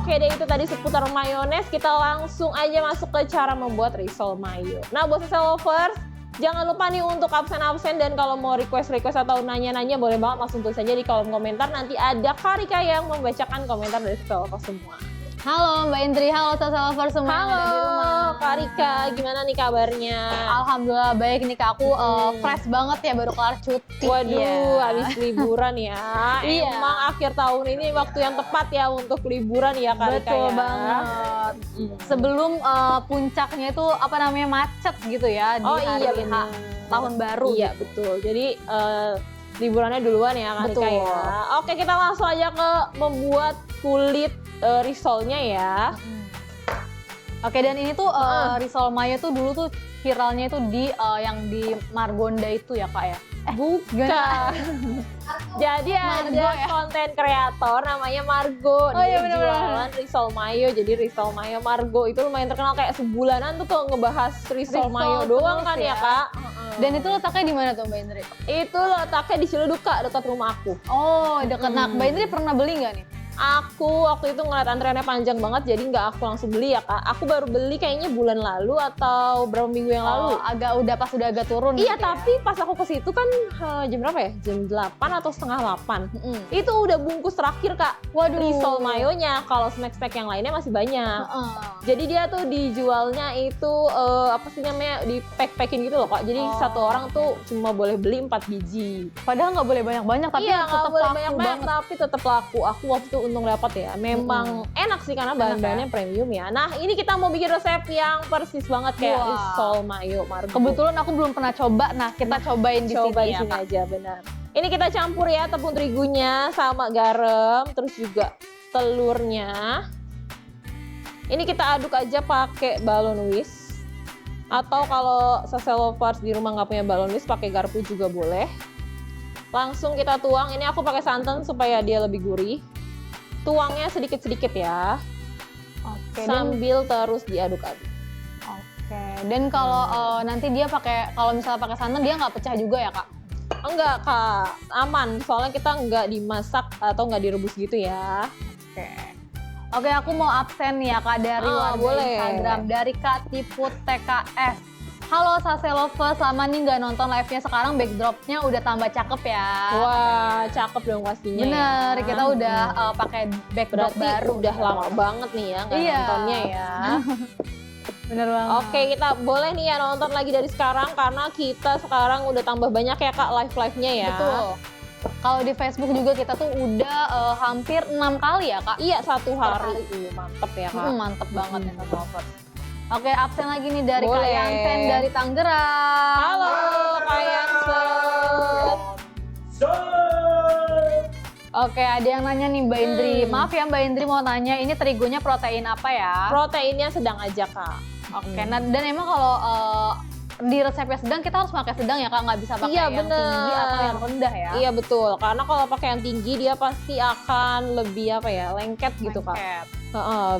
Oke deh, itu tadi seputar mayones. Kita langsung aja masuk ke cara membuat risol mayo. Nah, buat Sasa Lovers, jangan lupa nih untuk absen-absen, dan kalau mau request-request atau nanya-nanya boleh banget langsung tulis aja di kolom komentar. Nanti ada Karika yang membacakan komentar dari Sasa Lovers semua. Halo Mbak Indri, halo Sasa Lovers semua yang ada di rumah. Halo Karika, gimana nih kabarnya? Alhamdulillah baik nih Kak, aku fresh banget ya, baru kelar cuti. Waduh, habis liburan ya. Iya. Emang akhir tahun ini waktu yang tepat ya untuk liburan ya Karika. Betul ya. banget. Sebelum puncaknya itu apa namanya macet gitu ya di hari benar. tahun baru. Iya gitu. betul. Jadi liburannya duluan ya Karika Betul. ya. Oke, kita langsung aja ke membuat kulit risolnya ya. Oke, dan ini tuh risol mayo tuh dulu tuh viralnya itu di yang di Margonda itu ya Kak ya. Bukan. Jadi Margo ada ya? konten kreator namanya Margo. Oh, iya, Dia bener-bener. jualan risol mayo. Jadi risol mayo Margo itu lumayan terkenal, kayak sebulanan tuh kalau ngebahas risol Risol mayo doang terus kan ya. ya Kak. Dan itu letaknya di mana tuh Mbak Indri? Itu letaknya di Ciledug Kak, dekat rumah aku. Oh, dekat. Nah, Mbak Indri pernah beli nggak nih? Aku waktu itu ngeliat antreannya panjang banget, jadi nggak aku langsung beli ya Kak. Aku baru beli kayaknya bulan lalu atau berapa minggu yang lalu. Udah agak turun. Iya, gitu ya. tapi pas aku ke situ kan jam berapa ya? Jam 8 atau setengah 8. Itu udah bungkus terakhir Kak. Waduh. Risol mayonya. Kalau snack-snack yang lainnya masih banyak. Jadi dia tuh dijualnya itu apa sih namanya, di pack-packin gitu loh Kak. Jadi satu orang tuh cuma boleh beli 4 biji. Padahal nggak boleh banyak-banyak, tapi Iya, nggak tetap boleh laku banyak-banyak, banget. tapi tetap laku. Aku waktu itu untung dapat ya. Memang enak sih karena bahan-bahannya premium ya. Nah, ini kita mau bikin resep yang persis banget kayak Wah. risol mayo Margo. Kebetulan aku belum pernah coba. Nah, kita cobain di Coba sini di ya sini Kak. aja, benar. Ini kita campur ya tepung terigunya sama garam, terus juga telurnya. Ini kita aduk aja pakai balon whisk. Atau kalau Sasa Lovers di rumah nggak punya balon whisk, pakai garpu juga boleh. Langsung kita tuang. Ini aku pakai santan supaya dia lebih gurih. Tuangnya sedikit-sedikit ya. Oke. Sambil terus diaduk-aduk. Oke. Dan kalau nanti dia kalau misalnya pakai santan, dia nggak pecah juga ya Kak? Enggak Kak, aman. Soalnya kita nggak dimasak atau nggak direbus gitu ya. Oke. Oke, aku mau absen nih ya Kak dari warga boleh. Instagram, dari Kak Tiput TKS. Halo Sasa Lovers, selama nih nggak nonton live-nya, sekarang backdrop-nya udah tambah cakep ya. Wah, cakep dong pastinya. Bener, ya. kita udah pakai backdrop Berarti baru. udah lama banget nih ya nggak Iya. nontonnya ya. Bener banget. Oke, kita boleh nih ya nonton lagi dari sekarang karena kita sekarang udah tambah banyak ya Kak live-live-nya ya. Betul. Kalau di Facebook juga kita tuh udah hampir 6 kali ya Kak. Iya, satu hari. Mantep ya Kak. Mantep banget ya Sasa Lovers. Oke, absen lagi nih dari Kak Boleh. Yansen dari Tangerang. Halo Kak Yansen. Oke, ada yang nanya nih Mbak Indri. Maaf ya Mbak Indri, mau nanya ini terigunya protein apa ya? Proteinnya sedang aja Kak. Oke, nah dan emang kalau di resepnya sedang kita harus pakai sedang ya Kak, nggak bisa pakai Iya, yang tinggi bener. atau yang rendah ya? Iya betul, karena kalau pakai yang tinggi dia pasti akan lebih apa ya, lengket gitu Kak. Lengket.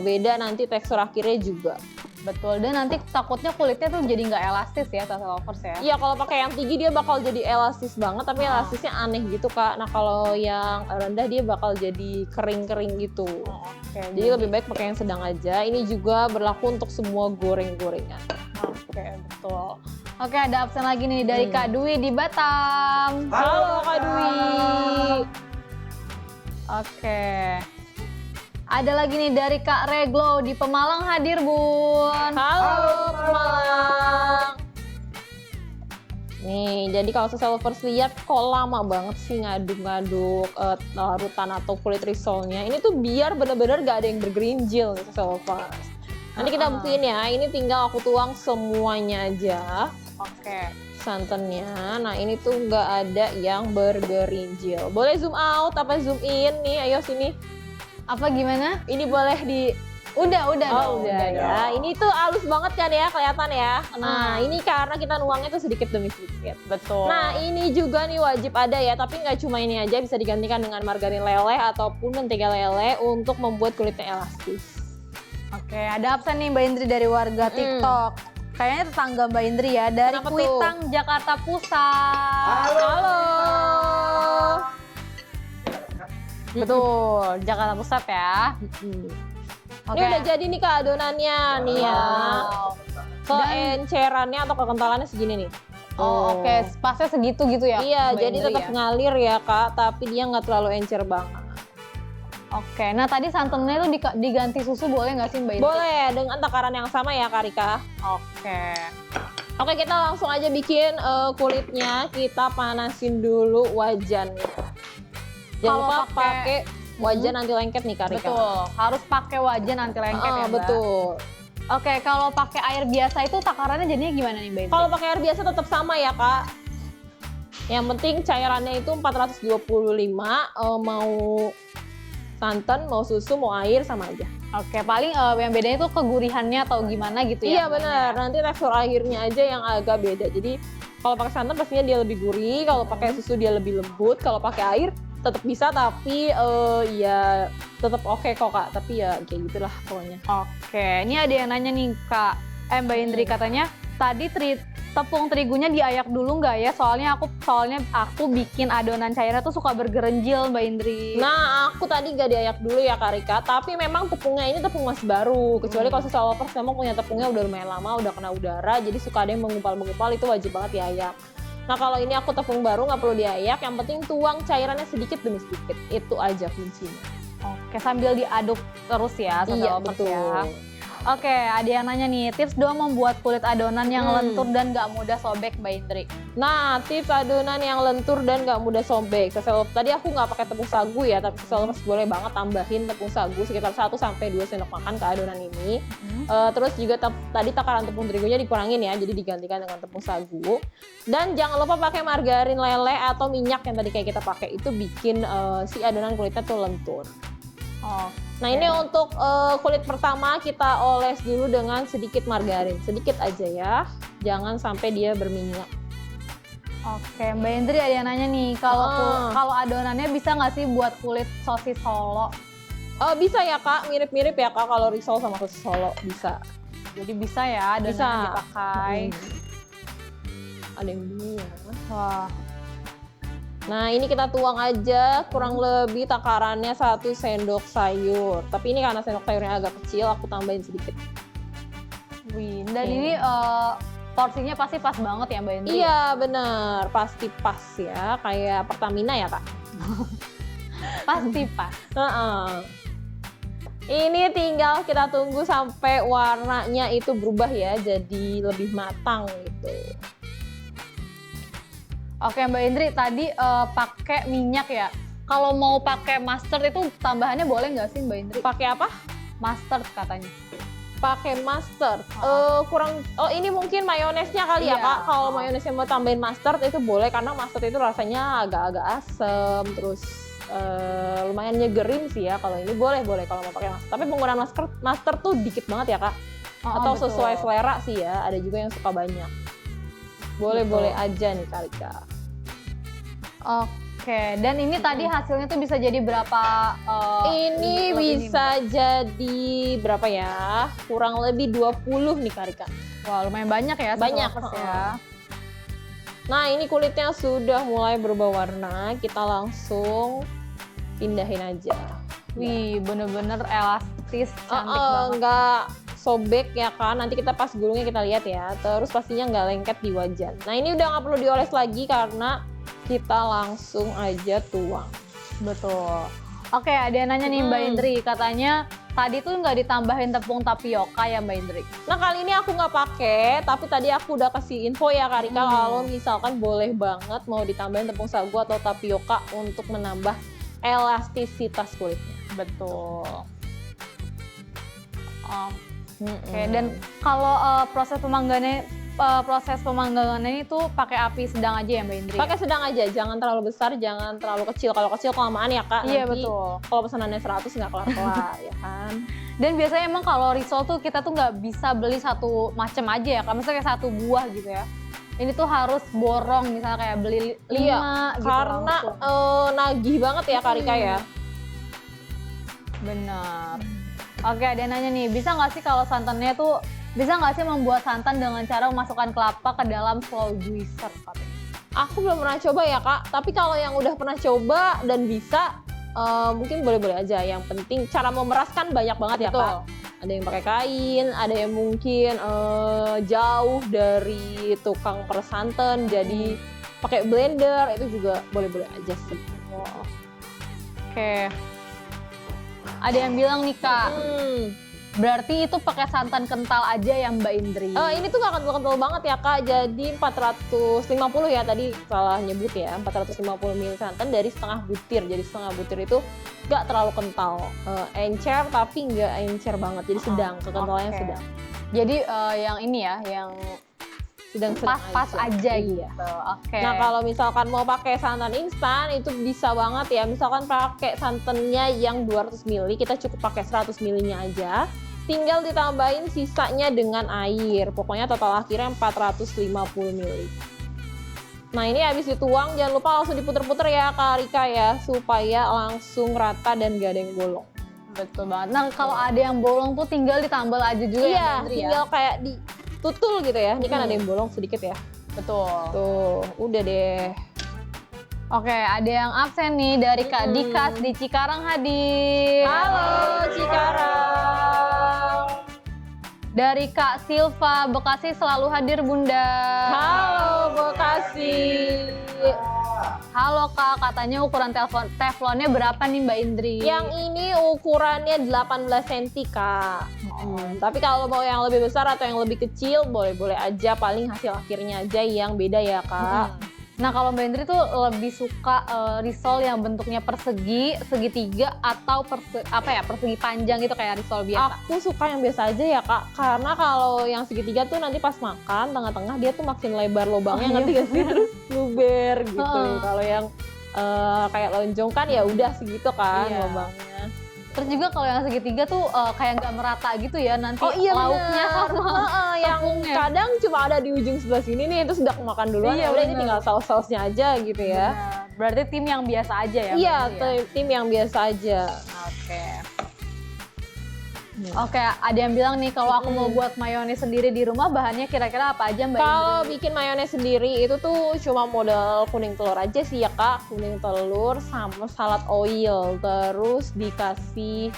Beda nanti tekstur akhirnya juga. Betul, dan nanti takutnya kulitnya tuh jadi nggak elastis ya Sasa Lovers ya? Iya, kalau pakai yang tinggi dia bakal jadi elastis banget, tapi elastisnya aneh gitu Kak. Nah kalau yang rendah dia bakal jadi kering-kering gitu. Oke, Jadi lebih baik pakai yang sedang aja. Ini juga berlaku untuk semua goreng-gorengan. Oke, betul. Oke, ada absen lagi nih dari Kak Dwi di Batam. Halo Kak Dwi. Oke. Ada lagi nih dari Kak Reglo di Pemalang hadir Bun. Halo Pemalang. Nih, jadi kalau Sasa Lovers lihat kok lama banget sih ngaduk-ngaduk larutan atau kulit risolnya. Ini tuh biar bener-bener gak ada yang bergerinjil nih Sasa Lovers. Nanti kita buktiin ya, ini tinggal aku tuang semuanya aja. Oke. Santannya. Nah, ini tuh nggak ada yang bergerinjil. Boleh zoom out apa zoom in nih? Ayo sini. Apa gimana? Ini boleh di Udah udah ya. Ini tuh halus banget kan ya, kelihatan ya. Nah, ini karena kita nuangnya tuh sedikit demi sedikit. Betul. Nah, ini juga nih wajib ada ya, tapi nggak cuma ini aja, bisa digantikan dengan margarin lele ataupun mentega lele untuk membuat kulitnya elastis. Oke, ada absen nih Mbak Indri dari warga TikTok. Kayaknya tetangga Mbak Indri ya, dari Kenapa tuh? Kuitang, Jakarta Pusat. Halo. Betul, Jakarta Pusat ya. Ini udah jadi nih Kak adonannya nih ya. Wow. Keencerannya atau kekentalannya segini nih. Oh, oke. Pasnya segitu gitu ya? Iya, Mbak jadi Indri tetap ya? ngalir ya Kak, tapi dia nggak terlalu encer banget. Oke, nah tadi santannya itu diganti susu boleh nggak sih Mbak Indri? Boleh, dengan takaran yang sama ya Kak Rika. Oke. Oke, kita langsung aja bikin kulitnya. Kita panasin dulu wajannya. Jangan Kalau lupa pakai- pakai wajan anti lengket nih Kak Rika. Betul, harus pakai wajan anti lengket ya Mbak? Betul. Oke, kalau pakai air biasa itu takarannya jadinya gimana nih Mbak Indri? Kalau pakai air biasa tetap sama ya Kak. Yang penting cairannya itu 425, mau santan, mau susu, mau air sama aja. Oke, paling yang bedanya itu kegurihannya atau gimana gitu ya? Iya benar, nanti tekstur airnya aja yang agak beda. Jadi kalau pakai santan pastinya dia lebih gurih, kalau pakai susu dia lebih lembut, kalau pakai air tetap bisa tapi ya tetap oke kok Kak. Tapi ya kayak gitulah pokoknya. Oke, ini ada yang nanya nih Kak, Mbak Indri katanya tadi tepung terigunya diayak dulu nggak ya? Soalnya aku bikin adonan cairnya tuh suka bergerenjil Mbak Indri. Nah, aku tadi gak diayak dulu ya Kak Rika, tapi memang tepungnya ini tepung masih baru. Kecuali kalau sisa lovers memang punya tepungnya udah lumayan lama, udah kena udara, jadi suka ada yang mengumpal-mengumpal, itu wajib banget diayak. Nah, kalau ini aku tepung baru nggak perlu diayak, yang penting tuang cairannya sedikit demi sedikit. Itu aja kuncinya. Oke, sambil diaduk terus ya sampai Iya, lovers betul. ya. Oke, ada yang nanya nih, tips dong membuat kulit adonan yang lentur dan gak mudah sobek Mbak Indri. Nah, tips adonan yang lentur dan gak mudah sobek. Tadi aku nggak pakai tepung sagu ya, tapi lovers boleh banget tambahin tepung sagu sekitar 1-2 sendok makan ke adonan ini. Terus juga tadi takaran tepung terigunya dikurangin ya, jadi digantikan dengan tepung sagu. Dan jangan lupa pakai margarin lele atau minyak yang tadi kayak kita pakai, itu bikin si adonan kulitnya tuh lentur. Oh. Nah ini untuk kulit pertama kita oles dulu dengan sedikit margarin, sedikit aja ya, jangan sampai dia berminyak. Oke, Mbak Indri ada yang nanya nih, kalau adonannya bisa nggak sih buat kulit sosis Solo? Bisa ya Kak, mirip-mirip ya Kak kalau risol sama sosis Solo, bisa. Jadi bisa ya adonan Bisa. yang dipakai. Ada yang bunyi ya. Wah, Nah ini kita tuang aja kurang lebih takarannya 1 sendok sayur. Tapi ini karena sendok sayurnya agak kecil, aku tambahin sedikit. wih. Dan ini porsinya pasti pas banget ya Mbak Indri? Iya bener, pasti pas ya, kayak Pertamina ya Kak. Pasti pas. Ini tinggal kita tunggu sampai warnanya itu berubah ya, jadi lebih matang gitu. Oke Mbak Indri, tadi pakai minyak ya. Kalau mau pakai mustard itu tambahannya boleh nggak sih Mbak Indri? Pakai apa? Mustard katanya. Pakai mustard. Ini mungkin mayonesnya kali ya Iya. Kak. Kalau mayonesnya mau tambahin mustard itu boleh, karena mustard itu rasanya agak-agak asem, terus lumayan nyegerin sih ya. Kalau ini boleh kalau mau pakai mustard. Tapi penggunaan mustard tuh dikit banget ya Kak. Atau betul. sesuai selera sih ya. Ada juga yang suka banyak. Boleh aja nih Kak Rika. Oke, dan ini tadi hasilnya tuh bisa jadi berapa? Ini bisa jadi berapa ya? Kurang lebih 20 nih Kak Rika. Wah, lumayan banyak ya. Banyak, lovers ya. Nah ini kulitnya sudah mulai berubah warna, kita langsung pindahin aja. Wih, bener-bener elastis, cantik banget. Nggak sobek ya kan, nanti kita pas gulungnya kita lihat ya. Terus pastinya nggak lengket di wajan. Nah ini udah nggak perlu dioles lagi karena kita langsung aja tuang. Betul. Oke, ada yang nanya nih Mbak Indri, katanya tadi tuh nggak ditambahin tepung tapioka ya Mbak Indri? Nah kali ini aku nggak pakai, tapi tadi aku udah kasih info ya Kak Rika, kalau misalkan boleh banget mau ditambahin tepung sagu atau tapioka untuk menambah elastisitas kulitnya. Betul. Oke, dan kalau proses pemanggangannya itu pakai api sedang aja ya Mbak Indri? Pakai sedang aja, jangan terlalu besar, jangan terlalu kecil. Kalau kecil kelamaan ya Kak, Iya, nanti betul. kalau pesanannya 100 nggak kelar-kelar ya kan. Dan biasanya emang kalau risol tuh kita tuh nggak bisa beli satu macam aja ya, misalnya kayak satu buah gitu ya. Ini tuh harus borong, misalnya kayak beli 5 gitu karena langsung. nagih banget ya Kak Rika ya. Benar. Oke, ada yang nanya nih, bisa nggak sih kalau santannya tuh, bisa nggak sih membuat santan dengan cara memasukkan kelapa ke dalam slow juicer katanya? Aku belum pernah coba ya Kak, tapi kalau yang udah pernah coba dan bisa, mungkin boleh-boleh aja. Yang penting cara memeras kan banyak banget ya Betul. Kak. Ada yang pakai kain, ada yang mungkin jauh dari tukang peres santan jadi pakai blender, itu juga boleh-boleh aja sih. Oke. Ada yang bilang nih Kak, berarti itu pakai santan kental aja ya Mbak Indri? Ini tuh gak kental-kental banget ya Kak, jadi 450 ya tadi salah nyebut ya, 450 ml santan dari setengah butir. Jadi setengah butir itu gak terlalu kental, encer tapi gak encer banget, jadi sedang, kekentalannya Oke. sedang. Jadi yang ini ya, yang Sedang-sedang pas-pas aja Iya. gitu. Oke. Nah kalau misalkan mau pakai santan instan itu bisa banget ya. Misalkan pakai santannya yang 200 ml, kita cukup pakai 100 ml-nya aja. Tinggal ditambahin sisanya dengan air. Pokoknya total akhirnya 450 ml. Nah ini habis dituang jangan lupa langsung diputer-puter ya Kak Rika ya, supaya langsung rata dan gak ada yang bolong. Betul banget. Nah kalau ada yang bolong tuh tinggal ditambal aja juga ya Iya, Mbak Indri ya? tinggal kayak ditutul gitu ya. Ini kan ada yang bolong sedikit ya. Betul. Tuh, udah deh. Oke, ada yang absen nih dari Kak Dikas di Cikarang hadir. Halo Cikarang. Dari Kak Silva Bekasi selalu hadir Bunda. Halo Bekasi. Halo Kak, katanya ukuran teflonnya berapa nih Mbak Indri? Yang ini ukurannya 18 cm Kak. Tapi kalau mau yang lebih besar atau yang lebih kecil boleh-boleh aja, paling hasil akhirnya aja yang beda ya Kak. Nah kalau Mbak Indri tuh lebih suka risol yang bentuknya persegi, segitiga atau persegi panjang gitu kayak risol biasa? Aku suka yang biasa aja ya Kak, karena kalau yang segitiga tuh nanti pas makan tengah-tengah dia tuh makin lebar lubangnya, ngerti gak sih? Terus luber gitu. Kalau yang kayak lonjong kan ya udah segitu kan Iya. lubangnya. Terus juga kalau yang segitiga tuh kayak nggak merata gitu ya nanti lauknya sama yang tepungnya. kadang cuma ada di ujung sebelah sini nih, terus udah kemakan duluan, Iya, ya udah ini bener. tinggal saus-sausnya aja gitu ya. Benar. Berarti tim yang biasa aja ya? Iya, Mbak Indri ya? tim yang biasa aja. Oke. Oke, ada yang bilang nih kalau aku mau buat mayones sendiri di rumah bahannya kira-kira apa aja Mbak Kalau Indri? bikin mayones sendiri itu tuh cuma modal kuning telur aja sih ya Kak, kuning telur sama salad oil, terus dikasih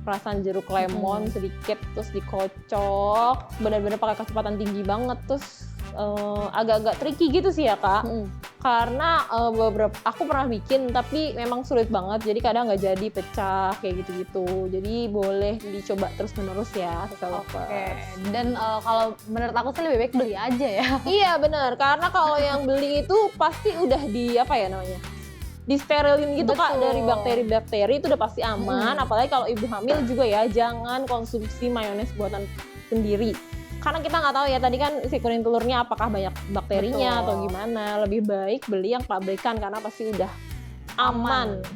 perasan jeruk lemon sedikit, terus dikocok, benar-benar pakai kecepatan tinggi banget, terus agak-agak tricky gitu sih ya Kak, karena aku pernah bikin tapi memang sulit banget, jadi kadang nggak jadi, pecah kayak gitu-gitu, jadi boleh dicoba terus-menerus ya Oke. Dan kalau menurut aku sih lebih baik beli aja ya. Iya benar, karena kalau yang beli itu pasti udah di apa ya namanya, disterilin gitu Kak, Betul. dari bakteri-bakteri, itu udah pasti aman. Apalagi kalau ibu hamil juga ya, jangan konsumsi mayones buatan sendiri, karena kita nggak tahu ya tadi kan si kuning telurnya apakah banyak bakterinya Betul. atau gimana. Lebih baik beli yang pabrikan karena pasti udah aman.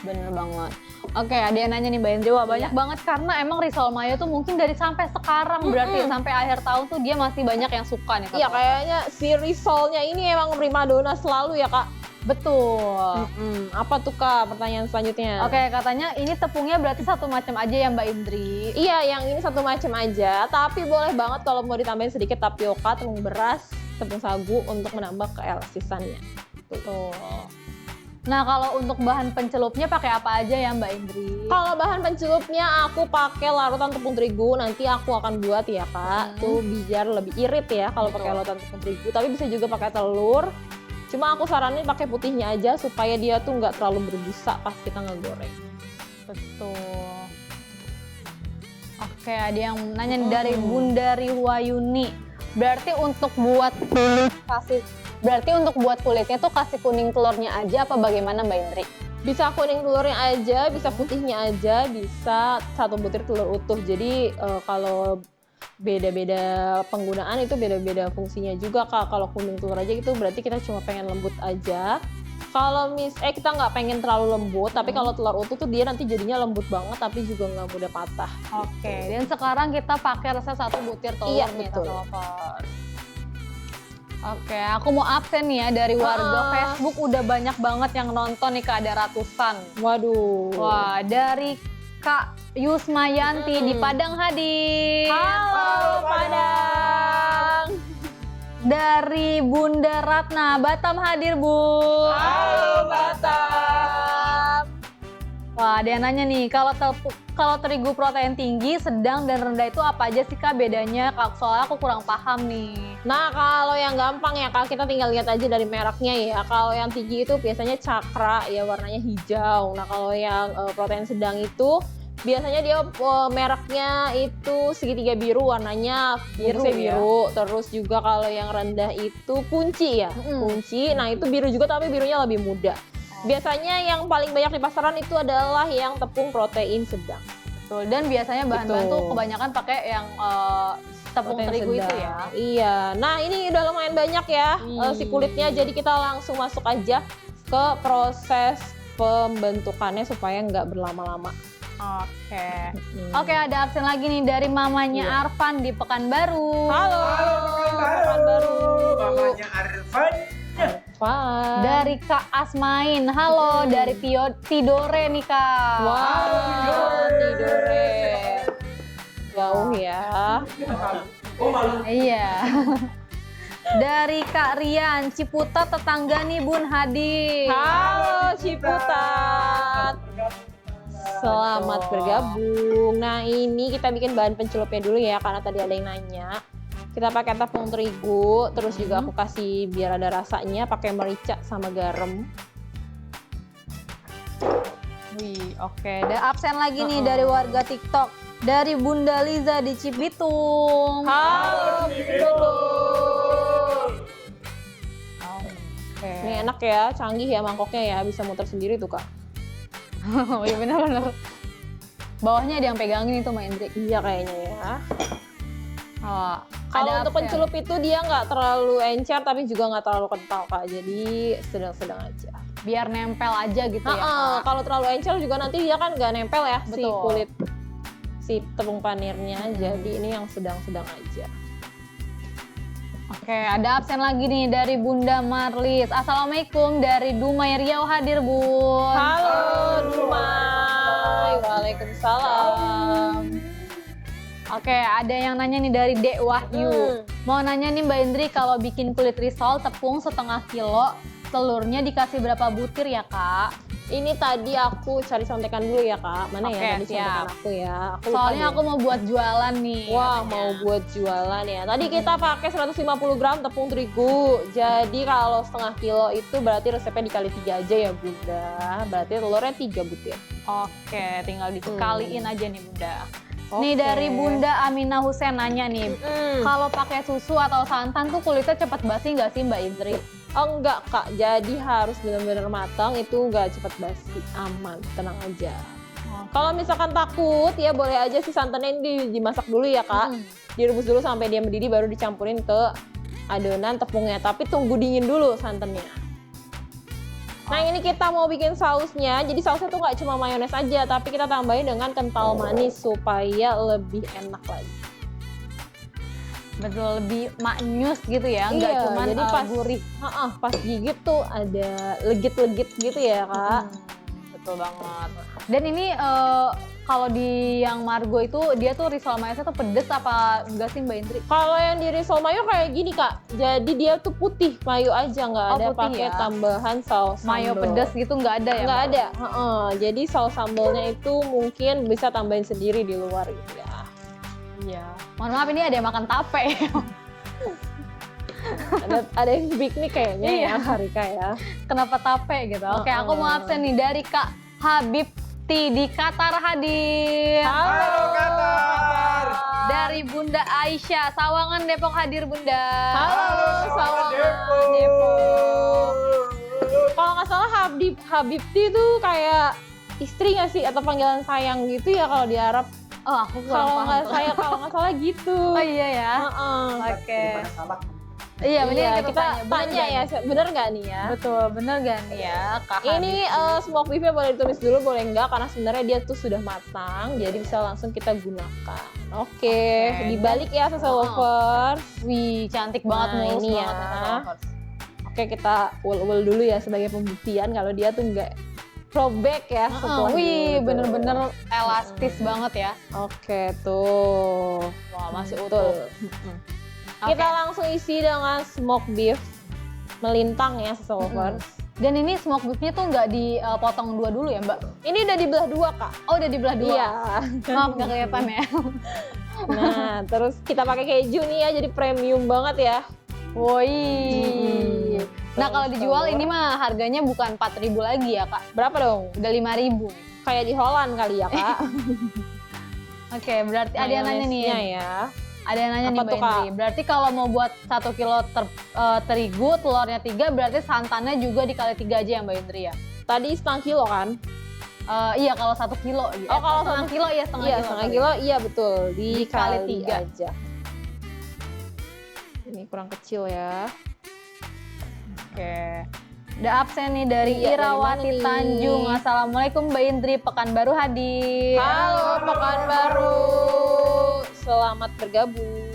Bener banget. Oke, ada yang nanya nih Mbak Indri, wah banyak banget karena emang risol mayo tuh mungkin dari sampai sekarang berarti sampai akhir tahun tuh dia masih banyak yang suka nih. Iya kayaknya si risolnya ini emang primadona selalu ya Kak. Betul. Apa tuh Kak pertanyaan selanjutnya? Oke, katanya ini tepungnya berarti satu macam aja ya Mbak Indri. Iya, yang ini satu macam aja, tapi boleh banget kalau mau ditambahin sedikit tapioka, tepung beras, tepung sagu untuk menambah keelasisannya. Betul. Nah, kalau untuk bahan pencelupnya pakai apa aja ya Mbak Indri? Kalau bahan pencelupnya aku pakai larutan tepung terigu, nanti aku akan buat ya Kak, tuh biar lebih irit ya kalau pakai larutan tepung terigu, tapi bisa juga pakai telur. Cuma aku saranin pakai putihnya aja supaya dia tuh nggak terlalu berbusa pas kita ngegoreng. Betul. Oke, ada yang nanya nih dari Bunda Riwayuni. Berarti untuk buat kulitnya tuh kasih kuning telurnya aja apa bagaimana Mbak Indri? Bisa kuning telurnya aja, bisa putihnya aja, bisa satu butir telur utuh. Jadi kalau beda-beda penggunaan itu beda-beda fungsinya juga Kak. Kalau kuning telur aja gitu berarti kita cuma pengen lembut aja. Kalau kita nggak pengen terlalu lembut, tapi kalau telur utuh tuh dia nanti jadinya lembut banget tapi juga nggak mudah patah. Oke, dan sekarang kita pakai resep satu butir telur Iya, nih, betul. teman-teman. Oke, aku mau absen nih ya dari warga Facebook udah banyak banget yang nonton nih Kak, ada ratusan. Waduh. Wah, dari Kak Yusmayanti di Padang hadir. Halo Padang. Dari Bunda Ratna Batam hadir Bu. Halo Batam. Wah, ada yang nanya nih, kalau terigu protein tinggi, sedang dan rendah itu apa aja sih Kak bedanya? Soalnya aku kurang paham nih. Nah, kalau yang gampang ya Kak, kita tinggal lihat aja dari mereknya ya. Kalau yang tinggi itu biasanya cakra ya, warnanya hijau. Nah, kalau yang protein sedang itu biasanya dia mereknya itu segitiga biru, warnanya Biru biru. Terus juga kalau yang rendah itu kunci ya, kunci. Nah, itu biru juga tapi birunya lebih muda. Biasanya yang paling banyak di pasaran itu adalah yang tepung protein sedang. Betul, dan biasanya bahan-bahan tuh kebanyakan pakai yang tepung Protein terigu itu sedang. ya. Iya. Nah, ini udah lumayan banyak ya si kulitnya. Jadi kita langsung masuk aja ke proses pembentukannya supaya nggak berlama-lama. Oke. Oke, ada absen lagi nih dari mamanya Arfan di Pekanbaru. Halo, Pekanbaru. Mamanya Arfan. Fun. Dari Kak Asmain. Halo, dari Tidore nih Kak. Wow, tidore. Jauh ya. Oh malu. Iya. Dari Kak Rian, Ciputat tetangga nih Bun Hadi. Halo Ciputat. Selamat bergabung. Nah, ini kita bikin bahan pencelupnya dulu ya, karena tadi ada yang nanya. Kita pakai tepung terigu, terus juga aku kasih biar ada rasanya, pakai merica sama garam. Wih, oke. Dan absen lagi nih dari warga TikTok. Dari Bunda Liza di Cibitung. Halo, betul. Oke. Ini enak ya, canggih ya mangkoknya ya, bisa muter sendiri tuh Kak. Oh iya benar-benar. Bawahnya ada yang pegangin itu Mbak Indri. Iya kayaknya ya. Oh, Kalau ada untuk absen. pencelup itu dia nggak terlalu encer tapi juga nggak terlalu kental Kak, jadi sedang-sedang aja. Biar nempel aja gitu ya Kak. Kalau terlalu encer juga nanti dia kan nggak nempel ya si Betul. kulit si tepung panirnya, jadi ini yang sedang-sedang aja. Oke, ada absen lagi nih dari Bunda Marlis. Assalamualaikum, dari Dumai Riau hadir Bun. Halo Dumai, waalaikumsalam. Oke, ada yang nanya nih dari Dek Wahyu. Mau nanya nih Mbak Indri, kalau bikin kulit risol tepung setengah kilo, telurnya dikasih berapa butir ya Kak? Ini tadi aku cari contekan dulu ya Kak. Mana Oke, ya tadi contekan siap. aku ya? Aku lupa Soalnya deh. aku mau buat jualan nih. Wah, katanya. mau buat jualan ya. Tadi kita pakai 150 gram tepung terigu. Jadi kalau setengah kilo itu berarti resepnya dikali 3 aja ya Bunda. Berarti telurnya 3 butir. Oke, tinggal dikaliin aja nih Bunda. Oke. Nih dari Bunda Aminah Husen nanya nih, kalau pakai susu atau santan tuh kulitnya cepet basi nggak sih Mbak Indri? Oh enggak Kak, jadi harus benar-benar matang, itu nggak cepet basi, aman, tenang aja. Kalau misalkan takut ya boleh aja sih santannya ini dimasak dulu ya Kak. Direbus dulu sampai dia mendidih baru dicampurin ke adonan tepungnya, tapi tunggu dingin dulu santannya. Nah ini kita mau bikin sausnya, jadi sausnya tuh nggak cuma mayones aja, tapi kita tambahin dengan kental manis supaya lebih enak lagi. Betul, lebih maknyus gitu ya, nggak Iya, cuman jadi pas gurih. pas gigit tuh ada legit-legit gitu ya Kak. Betul banget. Dan ini kalau di yang Margo itu dia tuh risol mayosnya tuh pedes apa enggak sih Mbak Indri? Kalau yang di risol mayo kayak gini Kak, jadi dia tuh putih mayo aja, nggak Oh, ada putih pakai ya. tambahan saus Mayo sambal. pedes gitu nggak ada ya? Nggak Mbak? ada, jadi saus sambalnya itu mungkin bisa tambahin sendiri di luar gitu ya. Iya. Mohon maaf ini ada yang makan tape. ada yang piknik kayaknya Iya. ya Harika ya. Kenapa tape gitu? Oke, aku mau absen nih dari Kak Habib Ti di Qatar hadir. Halo Qatar. Dari Bunda Aisyah, Sawangan Depok hadir Bunda. Halo, Sawangan Sawangan Depok. Kalau nggak salah Habibti itu kayak istri nggak sih atau panggilan sayang gitu ya kalau di Arab? Oh, aku kurang Kalau paham. kalau nggak salah gitu. Oh iya ya. Heeh. Oke. Daripada salah. Iya, bener Iya, kita kita bener tanya nggak ya, nih? bener nggak nih ya? Betul, bener gak nih ya Kak Ini Habib? smoke beefnya boleh ditumis dulu, boleh enggak? Karena sebenarnya dia tuh sudah matang, jadi bisa langsung kita gunakan. Oke, dibalik ya Sasa Lovers. Wih, cantik banget Nah, mulus ini banget ya. Sasa Lovers. Oke, kita ul-ul dulu ya sebagai pembuktian kalau dia tuh nggak robek ya setelah Wih, gitu. bener-bener elastis banget ya. Oke, tuh. Wah, masih Betul. utuh. Kita langsung isi dengan smoke beef melintang ya Sasa Lovers. Dan ini smoke beefnya tuh nggak dipotong dua dulu ya Mbak? Ini udah dibelah dua, Kak. Oh udah dibelah dua? Iya. Maaf nggak kelihatan ya. Nah, terus kita pakai keju nih ya, jadi premium banget ya. Woi. Nah kalau Terus dijual telur. ini mah harganya bukan 4.000 lagi ya Kak? Berapa dong? Udah 5.000. Kayak di Holland kali ya, Kak. Oke, berarti ada yang nanya nih. Mayonesnya ya. Ada yang nanya Apa nih tuh, Mbak Indri. Berarti kalau mau buat 1 kilo terigu, telurnya 3, berarti santannya juga dikali 3 aja ya Mbak Indri ya? Tadi setengah kilo kan? Iya kalau 1 kilo. Oh, kalau setengah kilo ya setengah Iya, kilo. setengah kali. kilo, iya betul. Dikali Dikali 3. aja. Ini kurang kecil ya. Oke. Ada absen nih dari Iya, dari Irawati mana nih? Tanjung. Assalamualaikum Mbak Indri, Pekanbaru hadir. Halo, Pekanbaru. Selamat bergabung.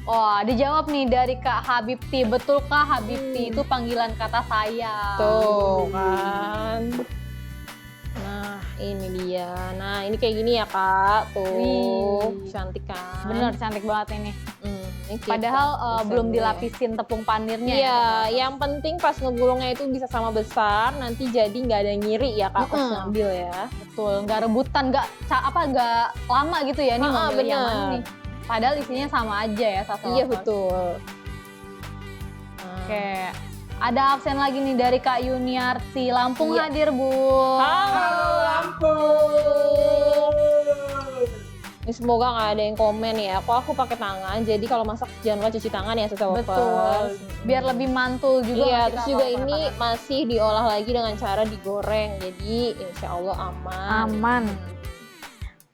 Wah, dijawab nih dari Kak Habibti. Betulkah Habibti itu panggilan kata saya? Tuh kan. Nah, ini dia. Nah, ini kayak gini ya, Kak. Tuh, Wih. cantik kan? Bener, cantik banget ini. Ini kita Padahal bisa belum dulu ya. dilapisin tepung panirnya. Iya, ya. yang penting pas ngegulungnya itu bisa sama besar, nanti jadi nggak ada nyiri ya Kak pas Mm-mm. ngambil ya. Betul, nggak rebutan, nggak lama gitu ya nih Ah, mau milih yang bener. mana nih. Padahal isinya sama aja ya satu Iya lotos. betul. Nah. Oke, ada absen lagi nih dari Kak Yuniarti. Lampung Iya. hadir Bu. Halo Lampung. Ini semoga nggak ada yang komen ya. Kok aku pakai tangan, jadi kalau masak jangan lupa cuci tangan ya setelah Betul. Biar lebih mantul juga. Iya, nggak terus kita juga kalau ini pakai masih diolah lagi dengan cara digoreng. Jadi insya Allah aman. tangan. Aman.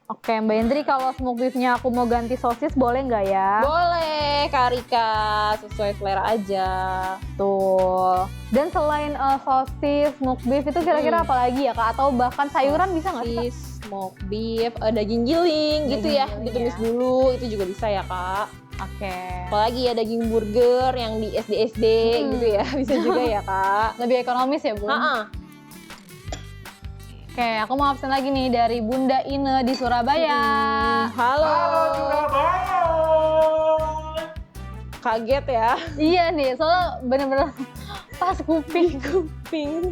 Oke Mbak Indri, kalau smoke beefnya aku mau ganti sosis boleh nggak ya? Boleh Kak Rika, sesuai selera aja. Tuh. Dan selain sosis, smoke beef itu kira-kira apa lagi ya Kak? Atau bahkan sayuran bisa nggak sih Kak? Sosis, smoke beef, daging giling gitu Daging ya, giling ditumis ya. dulu, itu juga bisa ya Kak. Oke. Apalagi ya daging burger yang di SD gitu ya, bisa juga ya Kak. Lebih ekonomis ya Bu? Heeh. Oke, aku mau absen lagi nih dari Bunda Ine di Surabaya. Halo. Halo Surabaya. Kaget ya. Iya nih, soalnya bener-bener pas kuping. Kuping.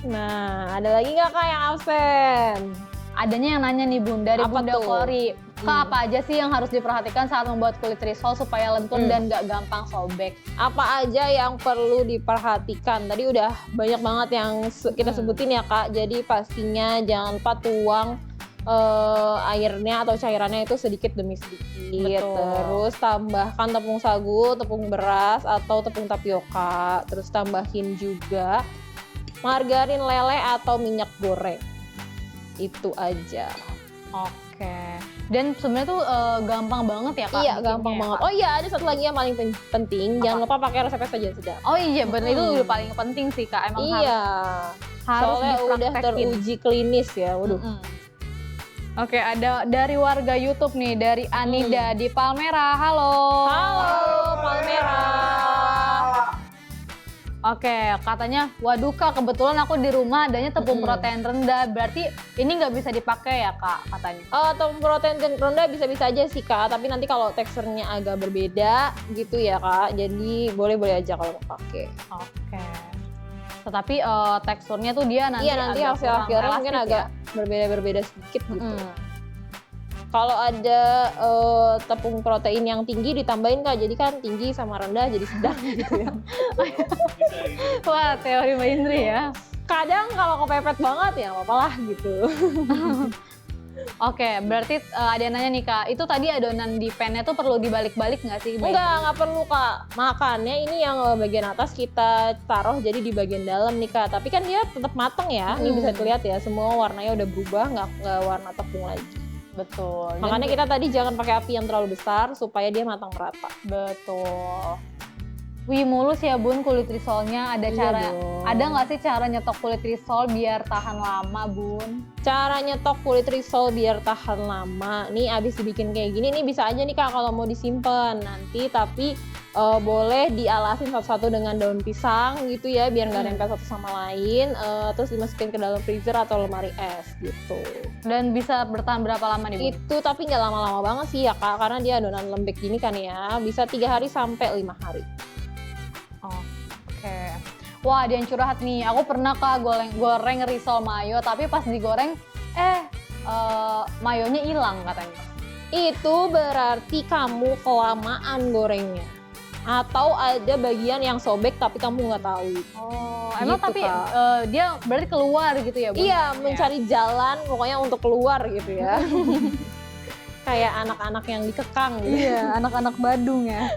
Nah, ada lagi nggak Kak yang absen? Adanya yang nanya nih Bun, dari Apa Bunda tuh? Kori. Kak, apa aja sih yang harus diperhatikan saat membuat kulit risol supaya lentur dan gak gampang sobek? Apa aja yang perlu diperhatikan? Tadi udah banyak banget yang kita sebutin ya Kak. Jadi pastinya jangan lupa tuang airnya atau cairannya itu sedikit demi sedikit. Betul. Terus tambahkan tepung sagu, tepung beras atau tepung tapioka. Terus tambahin juga margarin lele atau minyak goreng. Itu aja. Oke. Dan sebenarnya tuh gampang banget ya Kak? Iya, bikinnya gampang ya, banget. Kak? Oh iya, ada satu lagi yang paling penting. Jangan lupa pakai resep sajian sedap. Oh iya, bener itu udah paling penting sih Kak. Emang Iya. harus Soalnya udah dipraktekin. teruji klinis ya. Waduh. Oke, ada dari warga YouTube nih, dari Anida di Palmera. Halo. Halo, Palmera. Oke, katanya, waduh Kak, kebetulan aku di rumah adanya tepung protein rendah. Berarti ini nggak bisa dipakai ya Kak, katanya? Tepung protein rendah bisa-bisa aja sih Kak, tapi nanti kalau teksturnya agak berbeda gitu ya Kak. Jadi boleh-boleh aja kalau mau pakai. Oke. Tetapi teksturnya tuh dia nanti Iya, nanti agak hasil kurang akhirnya mungkin elastis agak ya? berbeda-berbeda sedikit gitu. Mm. Kalau ada tepung protein yang tinggi ditambahin Kak, jadi kan tinggi sama rendah jadi sedang gitu ya. Wah, teori Mbak Indri ya. Kadang kalau kepepet banget ya nggak apa-apa lah gitu. Oke, berarti ada yang nanya nih Kak, itu tadi adonan di pan-nya tuh perlu dibalik-balik nggak sih? Mbak Indri? Nggak perlu Kak. Makannya ini yang bagian atas kita taruh jadi di bagian dalam nih Kak. Tapi kan dia tetap mateng ya. Ini bisa dilihat ya, semua warnanya udah berubah, nggak warna tepung lagi. Betul. Dan Makanya kita tadi jangan pakai api yang terlalu besar supaya dia matang merata. betul. Wih, mulus ya Bun kulit risolnya. Ada Iya cara, dong. ada nggak sih cara nyetok kulit risol biar tahan lama Bun? Cara nyetok kulit risol biar tahan lama. Nih abis dibikin kayak gini, nih bisa aja nih Kak kalau mau disimpan nanti. Tapi boleh dialasin satu-satu dengan daun pisang gitu ya, biar nggak nempel satu sama lain. Terus dimasukin ke dalam freezer atau lemari es gitu. Dan bisa bertahan berapa lama nih Bun? Itu tapi nggak lama-lama banget sih ya Kak, karena dia adonan lembek gini kan ya. Bisa 3 hari sampai 5 hari. Oke. Wah, ada yang curhat nih. Aku pernah Kak goreng risol mayo, tapi pas digoreng, mayonya hilang katanya. Itu berarti kamu kelamaan gorengnya. Atau ada bagian yang sobek tapi kamu nggak tahu. Oh, emang Gitu, tapi Kak. dia berarti keluar gitu ya? Bun? Iya, mencari jalan pokoknya untuk keluar gitu ya. Kayak anak-anak yang dikekang gitu. Iya, anak-anak Badung ya.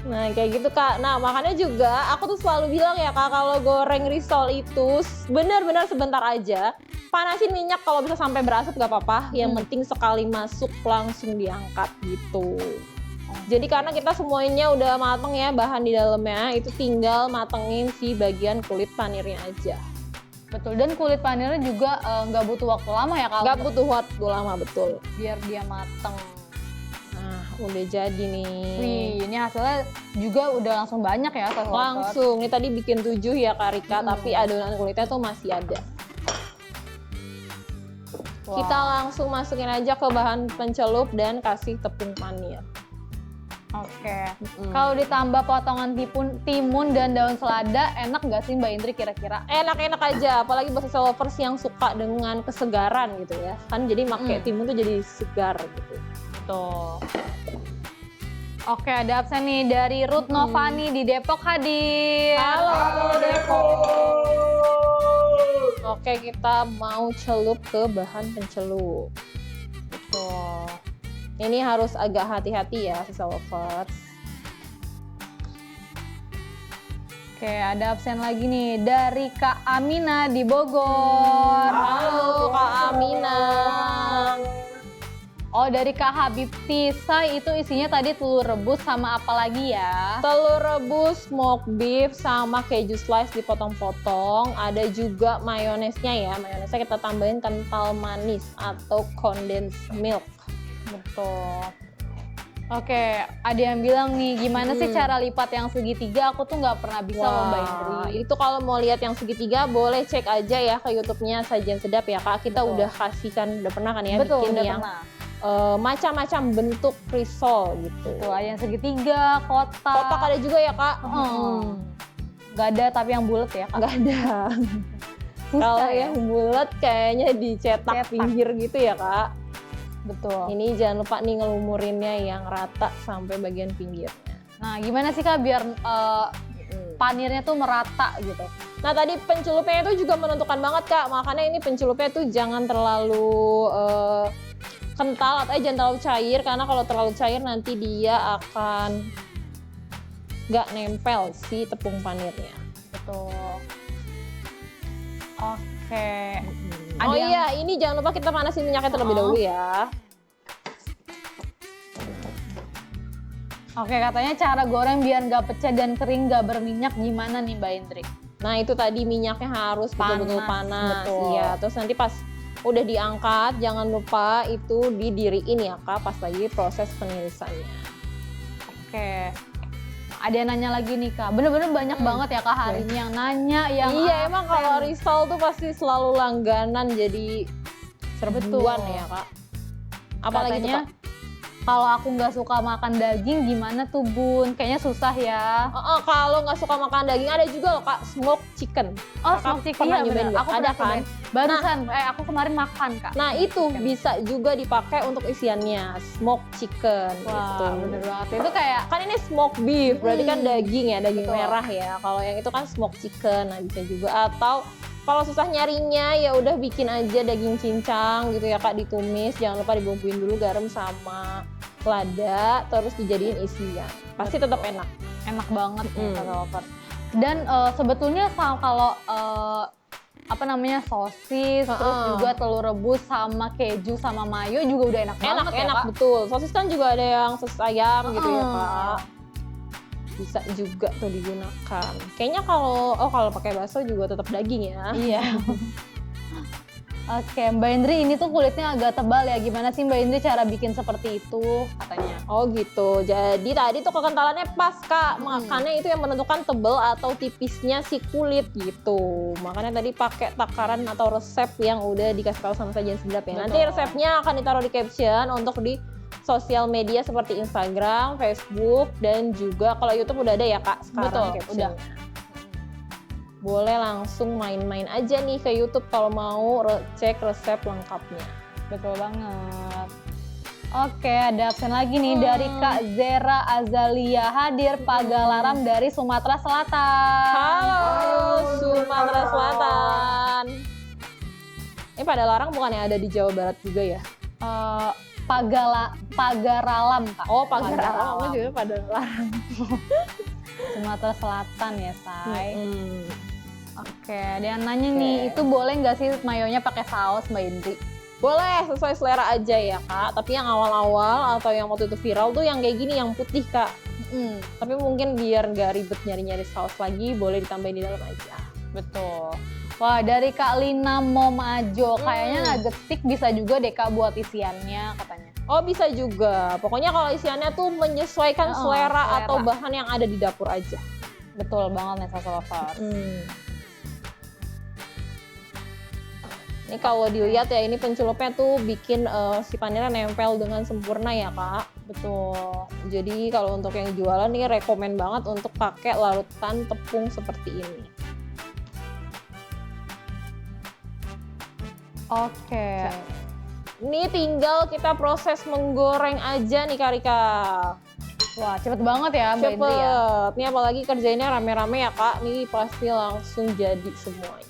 Nah kayak gitu Kak. Nah makanya juga aku tuh selalu bilang ya Kak, kalau goreng risol itu benar-benar sebentar aja. Panasin minyak, kalau bisa sampai berasap gak apa-apa. Yang penting sekali masuk langsung diangkat gitu. Jadi karena kita semuanya udah mateng ya bahan di dalamnya, itu tinggal matengin si bagian kulit panirnya aja. Betul, dan kulit panirnya juga nggak butuh waktu lama ya kalau Gak butuh waktu lama, betul. biar dia mateng. Nah udah jadi nih. Wih, ini hasilnya juga udah langsung banyak ya Kak Lover. Langsung, ini tadi bikin 7 ya Kak Rika, tapi adonan kulitnya tuh masih ada. Wah. Kita langsung masukin aja ke bahan pencelup dan kasih tepung panir. Oke. Kalau ditambah potongan timun dan daun selada, enak nggak sih Mbak Indri kira-kira? Enak-enak aja, apalagi buat lovers yang suka dengan kesegaran gitu ya. Kan jadi pakai timun tuh jadi segar gitu. Tuh. Oke, ada absen nih dari Ruth Novani di Depok hadir. Halo Depok. Oke, kita mau celup ke bahan pencelup. Betul. Ini harus agak hati-hati ya sisa lovers. Oke, ada absen lagi nih dari Kak Amina di Bogor. Halo Kak Amina. Oh, dari Kak Habib Tisa itu isinya tadi telur rebus sama apa lagi ya? Telur rebus, smoked beef, sama keju slice dipotong-potong. Ada juga mayonesnya ya. Mayonesnya kita tambahin kental manis atau condensed milk. Betul. Oke, ada yang bilang nih, gimana sih cara lipat yang segitiga? Aku tuh nggak pernah bisa loh Mbak Indri. Itu kalau mau lihat yang segitiga boleh cek aja ya ke YouTube-nya Sajian Sedap ya Kak. Kita Betul. udah kasihkan, udah pernah kan ya Betul, bikin udah yang pernah. macam-macam bentuk risol gitu. Tuh, ada yang segitiga, kotak. Kotak ada juga ya Kak? Nggak ada tapi yang bulat ya Kak? Nggak ada. Susah Kalau ya? yang bulat kayaknya dicetak Cetak. pinggir gitu ya Kak. Betul. Ini jangan lupa nih ngelumurinnya yang rata sampai bagian pinggirnya. Nah, gimana sih Kak biar panirnya tuh merata gitu? Nah tadi pencelupnya itu juga menentukan banget Kak. Makanya ini pencelupnya tuh jangan terlalu kental atau jangan terlalu cair. Karena kalau terlalu cair nanti dia akan nggak nempel si tepung panirnya. Betul. Oke. Oh iya, ini jangan lupa kita panasin minyaknya terlebih dahulu ya. Oke, katanya cara goreng biar nggak pecah dan kering nggak berminyak gimana nih Mbak Indri? Nah itu tadi minyaknya harus betul-betul panas. betul. Iya, terus nanti pas udah diangkat jangan lupa itu didiriin ya Kak pas lagi proses penirisannya. Oke. Ada yang nanya lagi nih Kak, bener-bener banyak banget ya Kak hari ini yang nanya, yang Iya emang absen. kalau risol tuh pasti selalu langganan jadi serbuan ya Kak. Apalagi tuh Katanya, Kak? kalau aku nggak suka makan daging gimana tuh Bun? Kayaknya susah ya. Kalau nggak suka makan daging ada juga loh Kak, smoked chicken. Oh, Kakak smoked chicken pernah iya nyobain bener. nggak? Aku Ada pernah kan? cobain. Barusan, aku kemarin makan Kak. Nah itu bisa juga dipakai untuk isiannya, smoked chicken gitu. Wah, bener banget. Itu kayak Kan ini smoked beef, berarti kan daging ya, daging Betul. merah ya. Kalau yang itu kan smoked chicken, nah bisa juga. Atau kalau susah nyarinya ya udah bikin aja daging cincang gitu ya Kak, ditumis. Jangan lupa dibumbuin dulu garam sama lada, terus dijadiin isian. Pasti tetap enak. enak banget ya Kak Lover. Dan sebetulnya kalau sosis, terus juga telur rebus sama keju sama mayo juga udah enak banget ya Enak Kak. betul. Sosis kan juga ada yang sosis ayam gitu ya Kak. Bisa juga tuh digunakan. Kayaknya kalau pakai bakso juga tetap daging ya. Iya. Oke, Mbak Indri ini tuh kulitnya agak tebal ya. Gimana sih Mbak Indri cara bikin seperti itu katanya? Oh gitu. Jadi tadi tuh kekentalannya pas Kak. Makanya itu yang menentukan tebal atau tipisnya si kulit gitu. Makanya tadi pakai takaran atau resep yang udah dikasih tahu sama Sajian Sedap ya. Nanti Betul. resepnya akan ditaruh di caption untuk di sosial media seperti Instagram, Facebook, dan juga kalau YouTube udah ada ya Kak sekarang Betul, captionnya. udah. boleh langsung main-main aja nih ke YouTube kalau mau cek resep lengkapnya. Betul banget. Oke, ada absen lagi nih dari Kak Zera Azalia hadir Pagalaram dari Sumatera Selatan. Halo Sumatera Selatan. Ini Padalarang bukan yang ada di Jawa Barat juga ya? Pagaralam, Kak. Oh, Pagaralam. Aku juga Padalarang. Sumatera Selatan ya, Say. Hmm. Oke, ada yang nanya nih, itu boleh nggak sih mayonya pakai saus, Mbak Indri? Boleh, sesuai selera aja ya Kak. Tapi yang awal-awal atau yang waktu itu viral tuh yang kayak gini, yang putih Kak. Tapi mungkin biar nggak ribet nyari-nyari saus lagi, boleh ditambahin di dalam aja. Betul. Wah, dari Kak Lina Momajo, kayaknya nugget bisa juga deh Kak buat isiannya katanya. Oh bisa juga. Pokoknya kalau isiannya tuh menyesuaikan selera atau bahan yang ada di dapur aja. Betul banget nih Salsa Lovers. Ini kalau dilihat ya, ini pencelupnya tuh bikin si panirnya nempel dengan sempurna ya Kak. Betul. Jadi kalau untuk yang jualan nih rekomen banget untuk pakai larutan tepung seperti ini. Oke. Ini tinggal kita proses menggoreng aja nih Kak Rika. Wah, cepet banget ya Mbak Indri ya. Cepet. Ini apalagi kerjainnya rame-rame ya Kak. Nih pasti langsung jadi semuanya.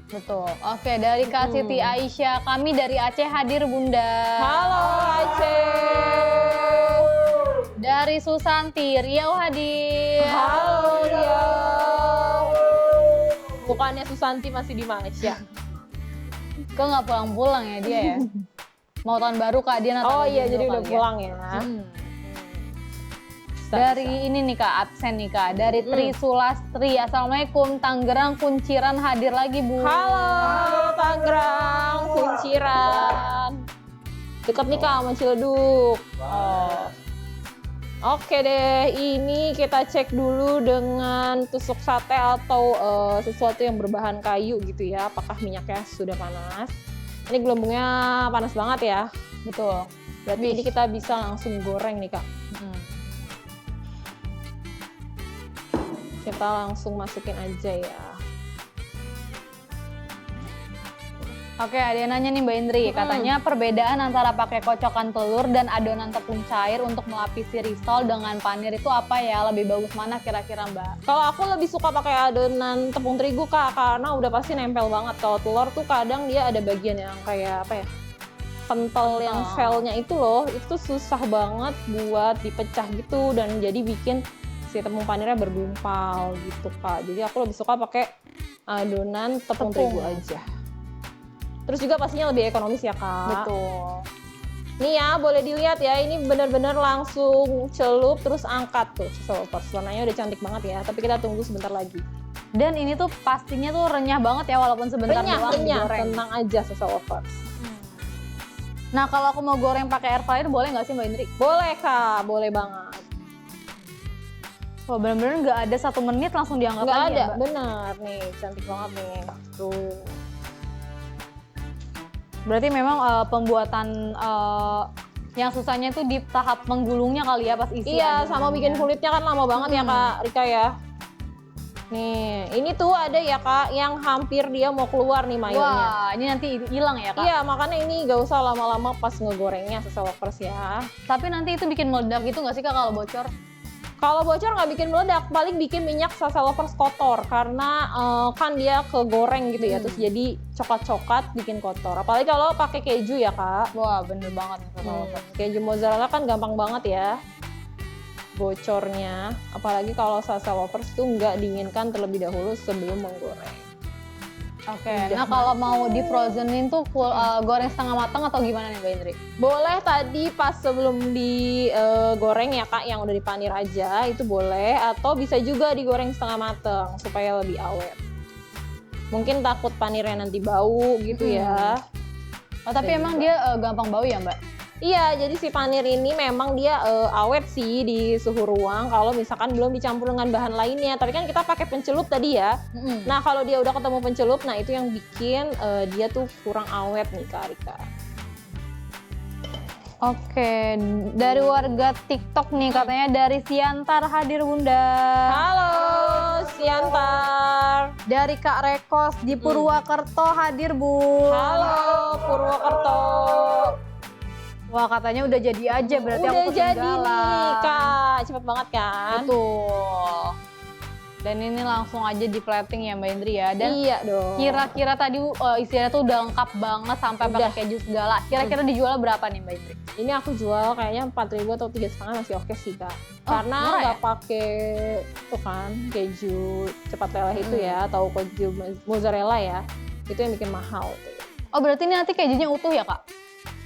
Betul. Oke, dari Kak Siti Aisyah, kami dari Aceh hadir Bunda. Halo Aceh. Dari Susanti, Riau hadir. Halo Riau. Bukannya Susanti masih di Malaysia? Kok nggak pulang-pulang ya dia ya? Mau tahun baru Kak, dia Natal. Oh iya, dulu jadi udah kali ya. pulang ya. Dari ini nih Kak, absen nih Kak, dari Tri Sulastri. Assalamualaikum, Tangerang Kunciran hadir lagi Bu. Halo Tangerang, Kunciran. Deket nih Kak sama Ciledug. Oke deh, ini kita cek dulu dengan tusuk sate atau sesuatu yang berbahan kayu gitu ya. Apakah minyaknya sudah panas? Ini gelembungnya panas banget ya. Betul. Berarti ini kita bisa langsung goreng nih Kak. Kita langsung masukin aja ya. Oke, ada yang nanya nih Mbak Indri, katanya perbedaan antara pakai kocokan telur dan adonan tepung cair untuk melapisi risol dengan panir itu apa ya? Lebih bagus mana kira-kira Mbak? Kalau aku lebih suka pakai adonan tepung terigu Kak, karena udah pasti nempel banget. Kalau telur tuh kadang dia ada bagian yang kayak apa ya? Kental yang shellnya itu loh, itu susah banget buat dipecah gitu dan jadi bikin si tepung panirnya bergumpal gitu Kak. Jadi aku lebih suka pakai adonan tepung terigu aja. Terus juga pastinya lebih ekonomis ya Kak. Betul. Nih ya, boleh dilihat ya, ini benar-benar langsung celup terus angkat tuh. Lovers, warnanya udah cantik banget ya, tapi kita tunggu sebentar lagi. Dan ini tuh pastinya tuh renyah banget ya walaupun sebentar doang digoreng. Tenang aja Lovers. Nah kalau aku mau goreng pakai air fryer boleh nggak sih Mbak Indri? Boleh Kak, boleh banget. Wah bener-bener nggak ada 1 menit langsung diangkat Nggak lagi ada, ya Mbak? bener nih, cantik banget nih. Tuh. Berarti memang pembuatan yang susahnya itu di tahap menggulungnya kali ya pas isi. Iya, sama bikin kulitnya kan lama banget ya Kak Rika ya. Nih, ini tuh ada ya Kak yang hampir dia mau keluar nih mayonya. Wah, ini nanti hilang ya Kak? Iya, makanya ini gak usah lama-lama pas ngegorengnya Lovers ya. Tapi nanti itu bikin meledak gitu nggak sih Kak kalau bocor? Kalau bocor nggak bikin meledak, paling bikin minyak Lovers kotor karena kan dia kegoreng gitu ya, terus jadi coklat-coklat bikin kotor. Apalagi kalau pakai keju ya Kak. Wah bener banget Keju mozzarella kan gampang banget ya bocornya. Apalagi kalau Lovers tuh nggak dinginkan terlebih dahulu sebelum menggoreng. Oke, nah kalau mau di frozenin tuh goreng setengah matang atau gimana nih Mbak Indri? Boleh tadi pas sebelum digoreng ya Kak, yang udah dipanir aja itu boleh, atau bisa juga digoreng setengah matang supaya lebih awet. Mungkin takut panirnya nanti bau gitu ya. Oh tapi emang dia gampang bau ya Mbak? Iya, jadi si panir ini memang dia awet sih di suhu ruang kalau misalkan belum dicampur dengan bahan lainnya. Tapi kan kita pakai pencelup tadi ya. Nah kalau dia udah ketemu pencelup, nah itu yang bikin dia tuh kurang awet nih Kak Rika. Oke, dari warga TikTok nih katanya dari Siantar hadir Bunda. Halo Siantar. Dari Kak Rekos di Purwakarta hadir, Bu. Halo Purwokerto. Wah, katanya udah jadi aja, berarti aku Udah jadi ketinggalan. nih Kak, cepet banget kan? Betul. Dan ini langsung aja di plating ya Mbak Indri ya. Dan Iya dong. kira-kira tadi isinya tuh udah lengkap banget sampai Udah. pakai keju segala. Kira-kira dijual berapa nih Mbak Indri? Ini aku jual kayaknya 4.000 atau 3,5 masih oke sih Kak. Karena murah nggak pakai tuh kan keju cepat leleh itu ya, atau keju mozzarella ya. Itu yang bikin mahal tuh. Oh, berarti ini nanti kejunya utuh ya Kak?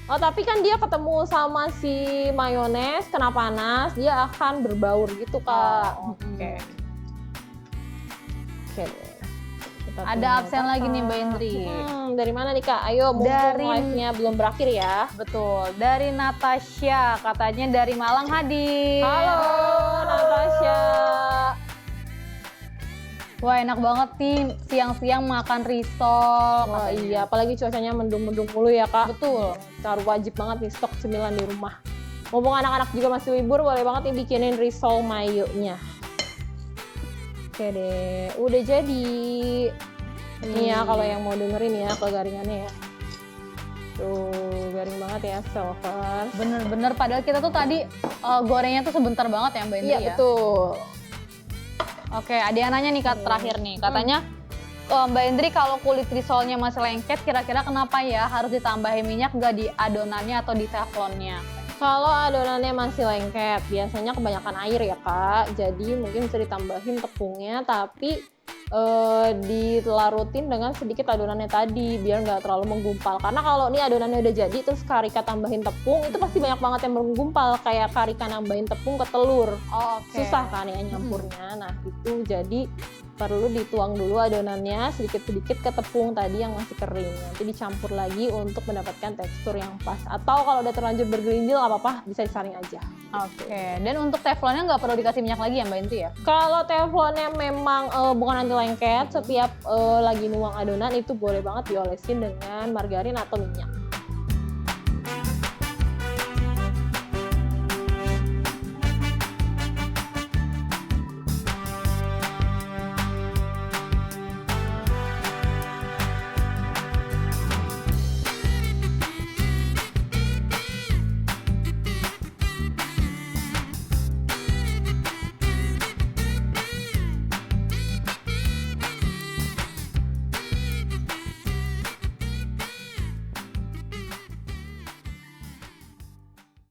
Oh tapi kan dia ketemu sama si mayones kena panas, dia akan berbaur gitu Kak. Oh, oke. Oke deh. Kita Ada tunggu absen lagi nih Mbak Kakak. Indri. Dari mana nih Kak? Ayo mumpung Dari- live-nya belum berakhir ya. Betul, dari Natasha, katanya dari Malang hadir. Halo Natasha. Wah, enak banget nih siang-siang makan risol. Wah katanya. iya, apalagi cuacanya mendung-mendung mulu ya Kak. Betul. Harus wajib banget nih stok cemilan di rumah. Mumpung anak-anak juga masih libur, boleh banget nih bikinin risol mayonya. Oke deh, udah jadi. Ini ya kalau yang mau dengerin ya kegaringannya ya. Tuh, garing banget ya silver. Bener-bener, padahal kita tuh tadi gorengnya tuh sebentar banget ya Mbak Indri Iya ya. betul. Oke, ada yang nanya nih Kak terakhir nih. Katanya Mbak Indri kalau kulit risolnya masih lengket, kira-kira kenapa ya harus ditambahin minyak nggak di adonannya atau di teflonnya? Kalau adonannya masih lengket, biasanya kebanyakan air ya Kak. Jadi mungkin bisa ditambahin tepungnya, tapi dilarutin dengan sedikit adonannya tadi biar nggak terlalu menggumpal. Karena kalau nih adonannya udah jadi terus Karika tambahin tepung, itu pasti banyak banget yang menggumpal. Kayak Karika nambahin tepung ke telur. Oh, oke. Susah kan ya nyampurnya. Nah itu jadi perlu dituang dulu adonannya sedikit-sedikit ke tepung tadi yang masih kering. Nanti dicampur lagi untuk mendapatkan tekstur yang pas. Atau kalau udah terlanjur bergerindil nggak apa-apa, bisa disaring aja. Oke, dan untuk teflonnya nggak perlu dikasih minyak lagi ya Mbak Indri ya? Kalau teflonnya memang bukan anti lengket, setiap lagi nuang adonan itu boleh banget diolesin dengan margarin atau minyak.